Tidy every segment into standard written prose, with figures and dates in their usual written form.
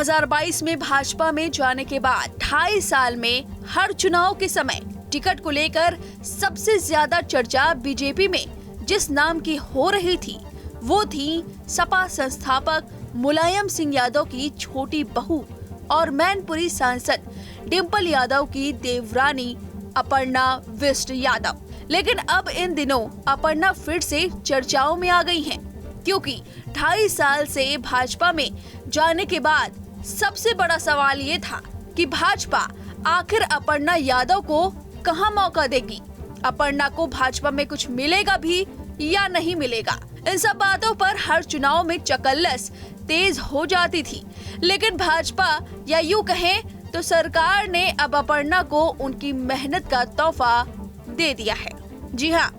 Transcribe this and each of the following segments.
2022 में भाजपा में जाने के बाद 2.5 साल में हर चुनाव के समय टिकट को लेकर सबसे ज्यादा चर्चा बीजेपी में जिस नाम की हो रही थी वो थी सपा संस्थापक मुलायम सिंह यादव की छोटी बहू और मैनपुरी सांसद डिंपल यादव की देवरानी अपर्णा बिष्ट यादव। लेकिन अब इन दिनों अपर्णा फिर से चर्चाओं में आ गई हैं, क्योंकि 2.5 साल से भाजपा में जाने के बाद सबसे बड़ा सवाल ये था कि भाजपा आखिर अपर्णा यादव को कहां मौका देगी। अपर्णा को भाजपा में कुछ मिलेगा भी या नहीं मिलेगा। इन सब बातों पर हर चुनाव में चकल्लस तेज हो जाती थी, लेकिन भाजपा या यूं कहें तो सरकार ने अब अपर्णा को उनकी मेहनत का तोहफा दे दिया है। जी हाँ,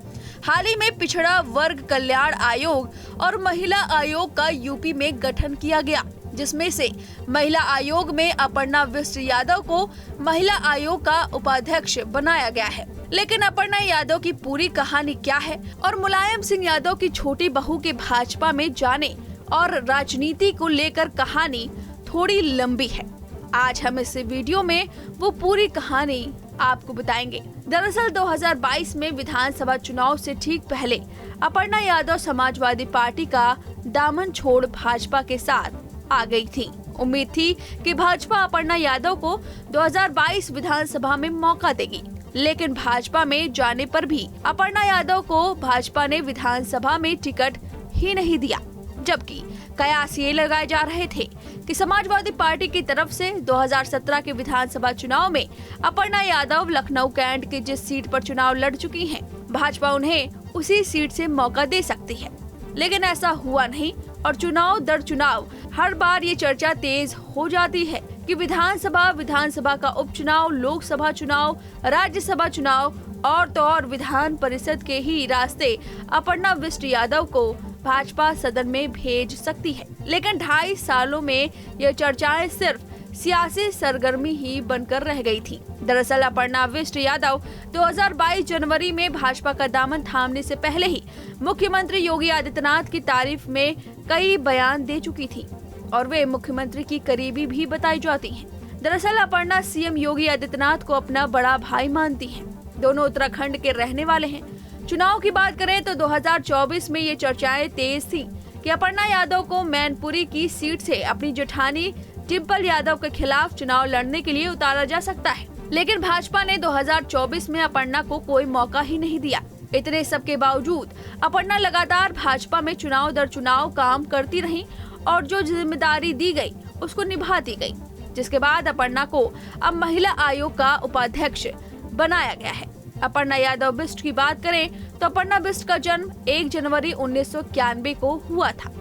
हाल ही में पिछड़ा वर्ग कल्याण आयोग और महिला आयोग का यूपी में गठन किया गया, जिसमें से महिला आयोग में अपर्णा बिष्ट यादव को महिला आयोग का उपाध्यक्ष बनाया गया है। लेकिन अपर्णा यादव की पूरी कहानी क्या है और मुलायम सिंह यादव की छोटी बहू के भाजपा में जाने और राजनीति को लेकर कहानी थोड़ी लंबी है। आज हम इस वीडियो में वो पूरी कहानी आपको बताएंगे। दरअसल 2022 में विधानसभा चुनाव से ठीक पहले अपर्णा यादव समाजवादी पार्टी का दामन छोड़ भाजपा के साथ आ गई थी। उम्मीद थी कि भाजपा अपर्णा यादव को 2022 विधानसभा में मौका देगी, लेकिन भाजपा में जाने पर भी अपर्णा यादव को भाजपा ने विधानसभा में टिकट ही नहीं दिया। जबकि कयास ये लगाए जा रहे थे कि समाजवादी पार्टी की तरफ से 2017 के विधानसभा चुनाव में अपर्णा यादव लखनऊ कैंट की जिस सीट पर चुनाव लड़ चुकी हैं, भाजपा उन्हें उसी सीट से मौका दे सकती है। लेकिन ऐसा हुआ नहीं और चुनाव दर चुनाव हर बार ये चर्चा तेज हो जाती है कि विधानसभा का उपचुनाव, लोकसभा चुनाव, राज्यसभा चुनाव और तो और विधान परिषद के ही रास्ते अपर्णा बिष्ट यादव को भाजपा सदन में भेज सकती है। लेकिन 2.5 सालों में यह चर्चाएं सिर्फ सियासी सरगर्मी ही बनकर रह गई थी। दरअसल अपर्णा बिष्ट यादव 2022 जनवरी में भाजपा का दामन थामने से पहले ही मुख्यमंत्री योगी आदित्यनाथ की तारीफ में कई बयान दे चुकी थी और वे मुख्यमंत्री की करीबी भी बताई जाती हैं। दरअसल अपर्णा सीएम योगी आदित्यनाथ को अपना बड़ा भाई मानती हैं। दोनों उत्तराखंड के रहने वाले हैं। चुनाव की बात करें तो 2024 में ये चर्चाएं तेज थी कि अपर्णा यादव को मैनपुरी की सीट से अपनी जेठानी डिंपल यादव के खिलाफ चुनाव लड़ने के लिए उतारा जा सकता है। लेकिन भाजपा ने 2024 में अपर्णा को कोई मौका ही नहीं दिया। इतने सब के बावजूद अपर्णा लगातार भाजपा में चुनाव दर चुनाव काम करती रही और जो जिम्मेदारी दी गई उसको निभाती गई, जिसके बाद अपर्णा को अब महिला आयोग का उपाध्यक्ष बनाया गया है। अपर्णा यादव बिष्ट की बात करें तो अपर्णा बिष्ट का जन्म 1 जनवरी 1991 को हुआ था।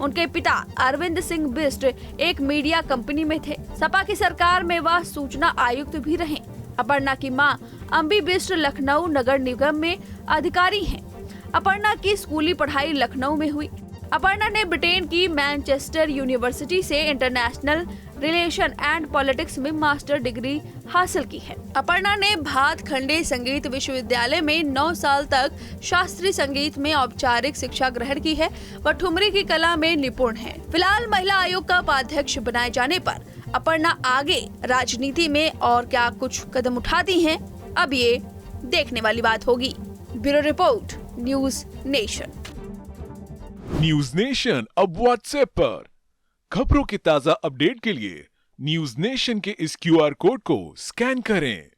उनके पिता अरविंद सिंह बिष्ट एक मीडिया कंपनी में थे। सपा की सरकार में वह सूचना आयुक्त भी रहे। अपर्णा की मां अंबी बिष्ट लखनऊ नगर निगम में अधिकारी हैं। अपर्णा की स्कूली पढ़ाई लखनऊ में हुई। अपर्णा ने ब्रिटेन की मैनचेस्टर यूनिवर्सिटी से इंटरनेशनल रिलेशन एंड पॉलिटिक्स में मास्टर डिग्री हासिल की है। अपर्णा ने भातखंडे संगीत विश्वविद्यालय में 9 साल तक शास्त्रीय संगीत में औपचारिक शिक्षा ग्रहण की है। वह ठुमरी की कला में निपुण है। फिलहाल महिला आयोग का उपाध्यक्ष बनाए जाने पर अपर्णा आगे राजनीति में और क्या कुछ कदम उठाती हैं, अब ये देखने वाली बात होगी। Bureau report, news nation. News nation अब व्हाट्सएप पर खबरों की ताजा अपडेट के लिए न्यूज नेशन के इस QR कोड को स्कैन करें।